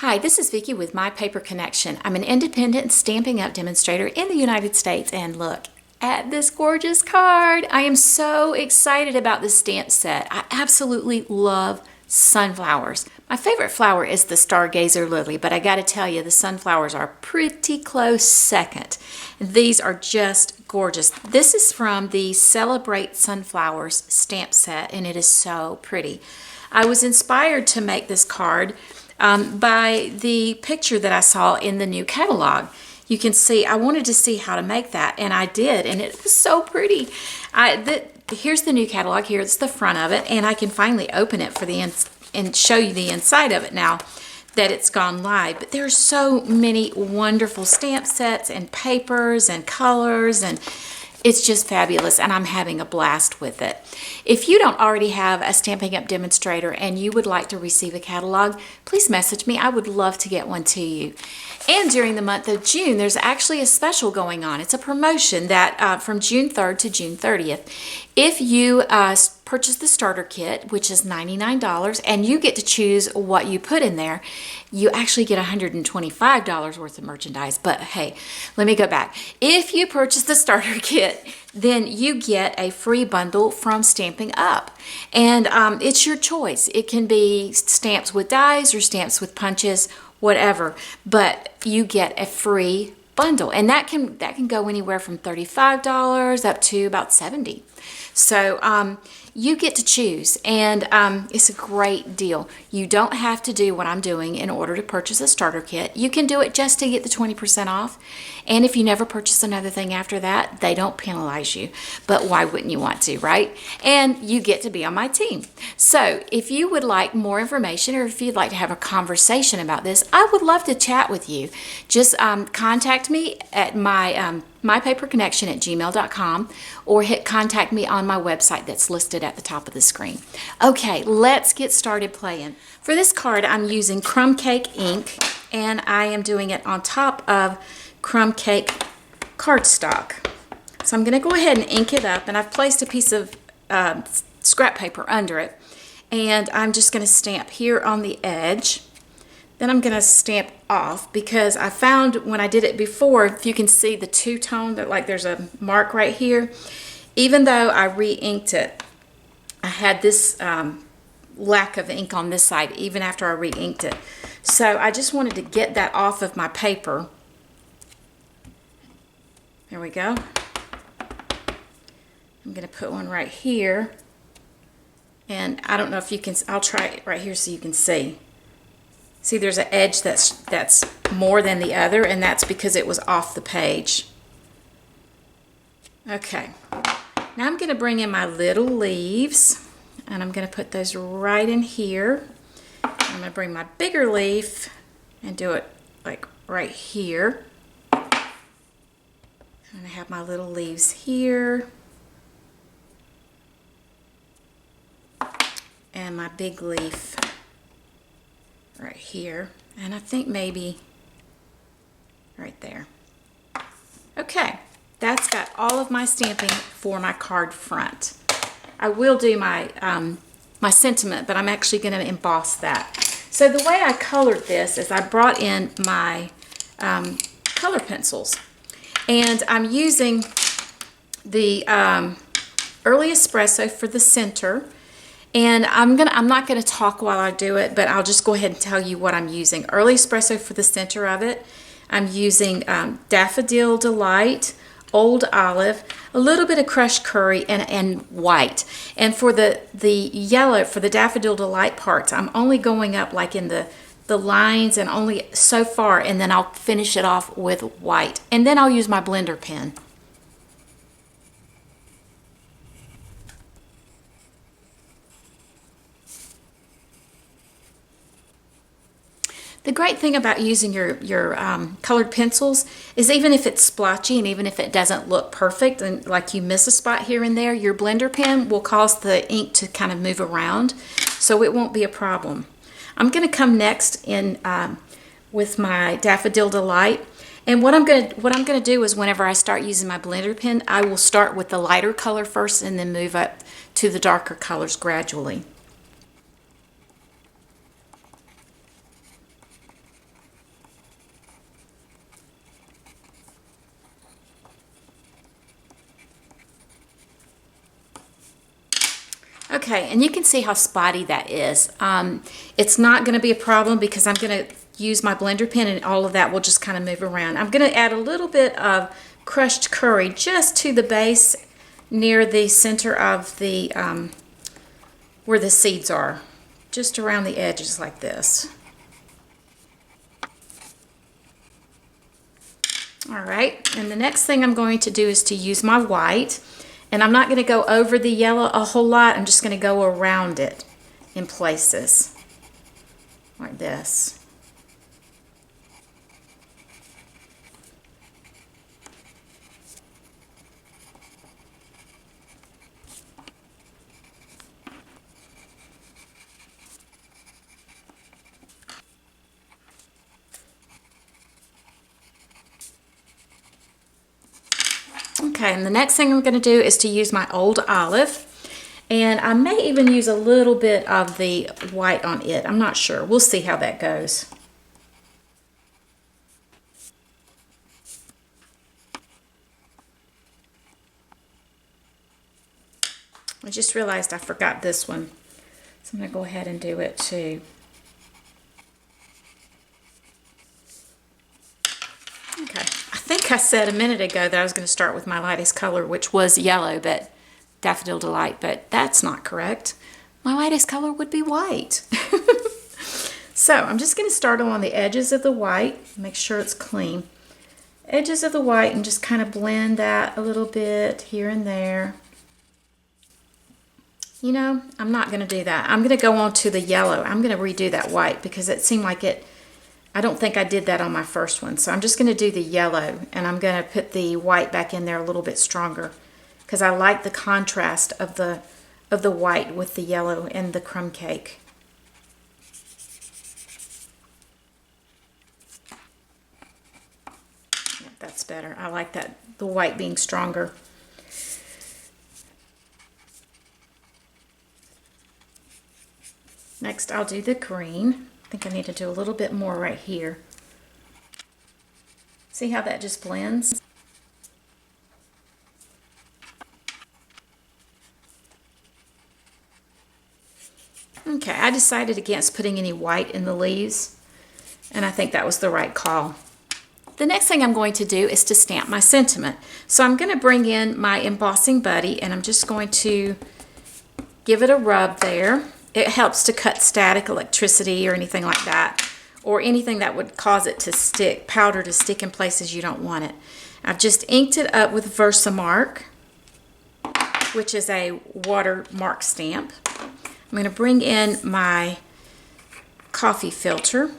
Hi, this is Vicki with My Paper Connection. I'm an independent Stampin' Up! Demonstrator in the United States, and look at this gorgeous card. I am so excited about this stamp set. I absolutely love sunflowers. My favorite flower is the stargazer lily, but I gotta tell you, the sunflowers are pretty close second. These are just gorgeous. This is from the Celebrate Sunflowers stamp set, and it is so pretty. I was inspired to make this card by the picture that I saw in the new catalog. You can see I wanted to see how to make that, and I did, and it was so pretty. Here's the new catalog. Here's the front of it, and I can finally open it for and show you the inside of it now that it's gone live. But there's so many wonderful stamp sets and papers and colors, and it's just fabulous, and I'm having a blast with it. If you don't already have a Stampin' Up! Demonstrator and you would like to receive a catalog, please message me. I would love to get one to you. And during the month of June, there's actually a special going on. It's a promotion that from June 3rd to June 30th. If you purchase the starter kit, which is $99, and you get to choose what you put in there, you actually get $125 worth of merchandise. But hey, let me go back. If you purchase the starter kit, then you get a free bundle from Stampin' Up! And it's your choice. It can be stamps with dies or stamps with punches, whatever, but you get a free bundle, and that can go anywhere from $35 up to about $70. So you get to choose, and it's a great deal. You don't have to do what I'm doing in order to purchase a starter kit. You can do it just to get the 20% off, and if you never purchase another thing after that, they don't penalize you. But why wouldn't you want to, right? And you get to be on my team. So if you would like more information, or if you'd like to have a conversation about this, I would love to chat with you. Just contact me at my mypaperconnection@gmail.com, or hit contact me on my website that's listed at the top of the screen. Okay, let's get started playing. For this card, I'm using Crumb Cake Ink, and I am doing it on top of Crumb Cake Cardstock. So I'm going to go ahead and ink it up, and I've placed a piece of scrap paper under it, and I'm just going to stamp here on the edge. Then I'm going to stamp off, because I found when I did it before, if you can see the two-tone, that like there's a mark right here, even though I re-inked it, I had this lack of ink on this side even after I re-inked it. So I just wanted to get that off of my paper. There we go. I'm going to put one right here, and I don't know if you can, I'll try it right here so you can see. See, there's an edge that's more than the other, and that's because it was off the page. Okay, now I'm going to bring in my little leaves, and I'm going to put those right in here. I'm going to bring my bigger leaf and do it like right here. I'm going to have my little leaves here, and my big leaf right here, and I think maybe right there. Okay, that's got all of my stamping for my card front. I will do my my sentiment, but I'm actually going to emboss that. So the way I colored this is I brought in my color pencils, and I'm using the Early Espresso for the center. And I'm not gonna talk while I do it, but I'll just go ahead and tell you what I'm using. Early Espresso for the center of it. I'm using Daffodil Delight, Old Olive, a little bit of crushed curry, and white. And for the yellow, for the Daffodil Delight parts, I'm only going up like in the lines and only so far, and then I'll finish it off with white. And then I'll use my blender pen. The great thing about using your colored pencils is, even if it's splotchy and even if it doesn't look perfect and like you miss a spot here and there, your blender pen will cause the ink to kind of move around, so it won't be a problem. I'm going to come next in with my Daffodil Delight, and what I'm going to do is, whenever I start using my blender pen, I will start with the lighter color first and then move up to the darker colors gradually. Okay, and you can see how spotty that is. It's not going to be a problem because I'm going to use my blender pen and all of that will just kind of move around. I'm going to add a little bit of crushed curry just to the base near the center of the, where the seeds are, just around the edges like this. All right, and the next thing I'm going to do is to use my white, and I'm not going to go over the yellow a whole lot. I'm just going to go around it in places like this. Okay, and the next thing I'm going to do is to use my old olive, and I may even use a little bit of the white on it. I'm not sure. We'll see how that goes. I just realized I forgot this one, so I'm going to go ahead and do it too. Okay, I think I said a minute ago that I was going to start with my lightest color, which was yellow, but Daffodil Delight, but that's not correct. My lightest color would be white. So I'm just going to start along the edges of the white, make sure it's clean. Edges of the white, and just kind of blend that a little bit here and there. You know, I'm not going to do that. I'm going to go on to the yellow. I'm going to redo that white because it seemed like it, I don't think I did that on my first one. So I'm just going to do the yellow, and I'm going to put the white back in there a little bit stronger because I like the contrast of the white with the yellow and the crumb cake. Yeah, that's better. I like that, the white being stronger. Next, I'll do the green. I think I need to do a little bit more right here. See how that just blends? Okay, I decided against putting any white in the leaves, and I think that was the right call. The next thing I'm going to do is to stamp my sentiment. So I'm going to bring in my embossing buddy, and I'm just going to give it a rub there. It helps to cut static electricity or anything like that, or anything that would cause it to stick, powder to stick in places you don't want it. I've just inked it up with Versamark, which is a watermark stamp. I'm going to bring in my coffee filter.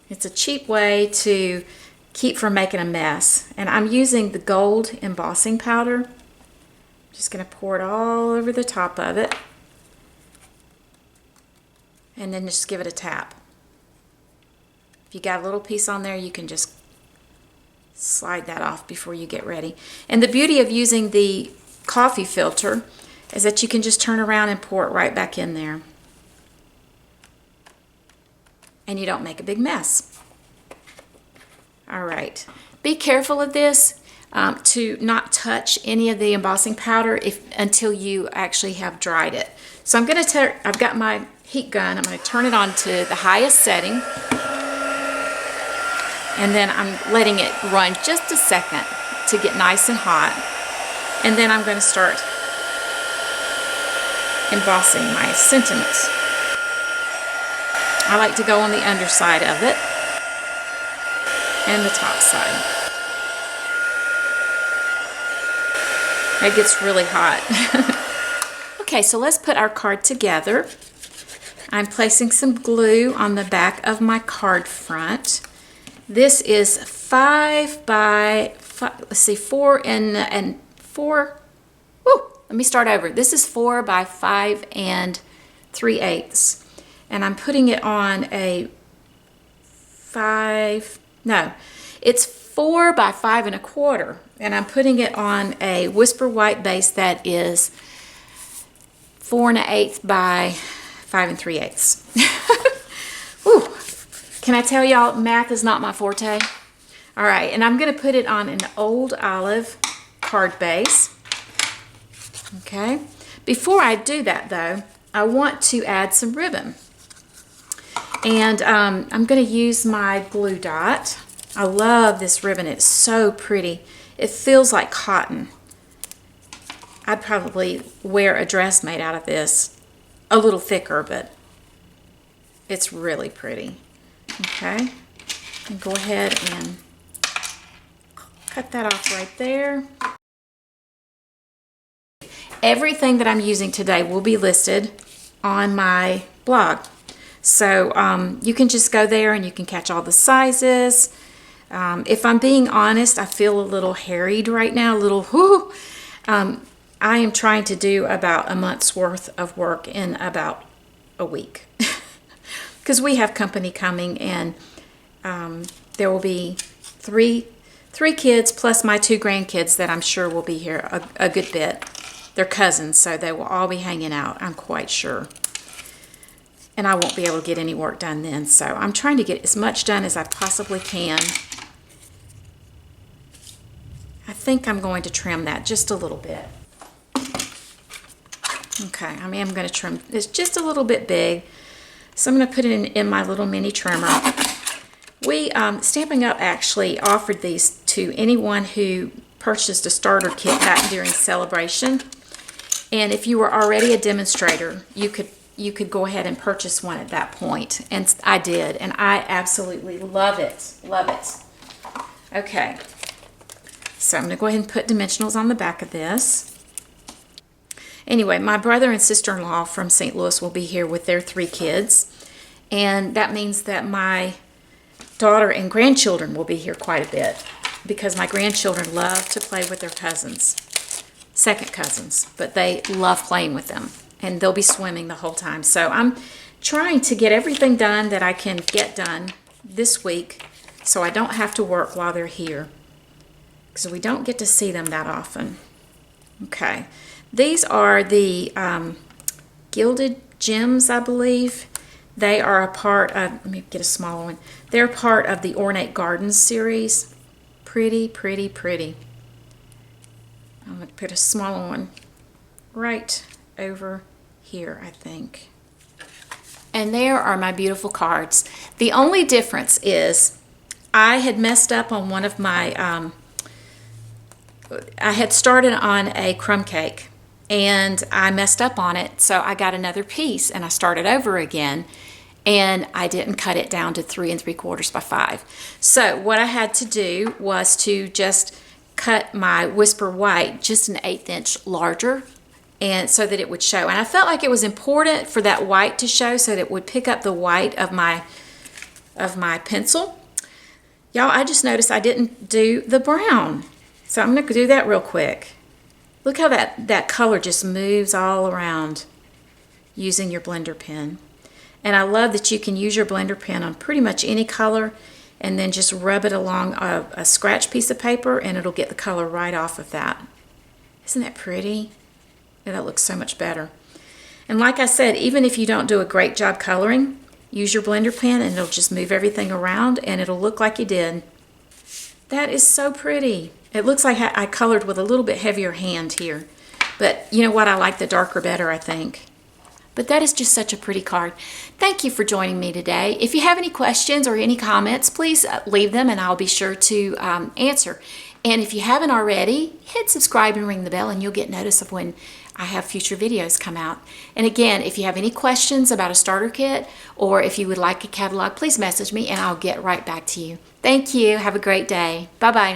It's a cheap way to keep from making a mess. And I'm using the gold embossing powder. I'm just going to pour it all over the top of it. And then just give it a tap. If you got a little piece on there, you can just slide that off before you get ready. And the beauty of using the coffee filter is that you can just turn around and pour it right back in there. And you don't make a big mess. All right. Be careful of this to not touch any of the embossing powder until you actually have dried it. So I'm going to I've got my heat gun. I'm going to turn it on to the highest setting. And then I'm letting it run just a second to get nice and hot. And then I'm going to start embossing my sentiments. I like to go on the underside of it and the top side. It gets really hot. Okay, so let's put our card together. I'm placing some glue on the back of my card front. This is 5 by 5, let's see, 4 and 4. Woo, let me start over. This is 4 by 5 and 3/8. And I'm putting it on a 5, no, it's 4 by 5 1/4. And I'm putting it on a Whisper White base that is 4 1/8 by 5 3/8. Whew. Can I tell y'all, math is not my forte? All right, and I'm going to put it on an old olive card base. Okay, Before I do that though, I want to add some ribbon. And I'm going to use my glue dot. I love this ribbon. It's so pretty. It feels like cotton. I'd probably wear a dress made out of this. A little thicker, but it's really pretty. Okay. And go ahead and cut that off right there. Everything that I'm using today will be listed on my blog. So you can just go there and you can catch all the sizes. If I'm being honest, I feel a little harried right now, a little whoo. I am trying to do about a month's worth of work in about a week. Because we have company coming, and there will be three kids plus my 2 grandkids that I'm sure will be here a good bit. They're cousins, so they will all be hanging out, I'm quite sure. And I won't be able to get any work done then. So I'm trying to get as much done as I possibly can. I think I'm going to trim that just a little bit. Okay, I am going to trim this just a little bit big. So I'm going to put it in my little mini trimmer. We, Stampin' Up! Actually offered these to anyone who purchased a starter kit back during Celebration. And if you were already a demonstrator, you could go ahead and purchase one at that point. And I did, and I absolutely love it. Love it. Okay. So I'm going to go ahead and put dimensionals on the back of this. Anyway, my brother and sister-in-law from St. Louis will be here with their 3 kids. And that means that my daughter and grandchildren will be here quite a bit, because my grandchildren love to play with their cousins. Second cousins, but they love playing with them. And they'll be swimming the whole time. So I'm trying to get everything done that I can get done this week, so I don't have to work while they're here, because we don't get to see them that often. Okay, these are the Gilded Gems, I believe. They are a part of, let me get a smaller one. They're part of the Ornate Gardens series. Pretty, pretty, pretty. I'm going to put a smaller one right over here, I think. And there are my beautiful cards. The only difference is I had messed up on one of my, I had started on a crumb cake and I messed up on it, so I got another piece and I started over again, and I didn't cut it down to 3 3/4 by 5. So what I had to do was to just cut my Whisper White just an 1/8 inch larger, and so that it would show. And I felt like it was important for that white to show, so that it would pick up the white of my pencil. Y'all, I just noticed I didn't do the brown, so I'm going to do that real quick. Look how that color just moves all around using your blender pen. And I love that you can use your blender pen on pretty much any color, and then just rub it along a scratch piece of paper, and it'll get the color right off of that. Isn't that pretty? Yeah, that looks so much better. And like I said, even if you don't do a great job coloring, use your blender pen and it'll just move everything around and it'll look like you did. That is so pretty. It looks like I colored with a little bit heavier hand here. But you know what? I like the darker better, I think. But that is just such a pretty card. Thank you for joining me today. If you have any questions or any comments, please leave them and I'll be sure to answer. And if you haven't already, hit subscribe and ring the bell and you'll get notice of when I have future videos come out. And again, if you have any questions about a starter kit or if you would like a catalog, please message me and I'll get right back to you. Thank you. Have a great day. Bye-bye.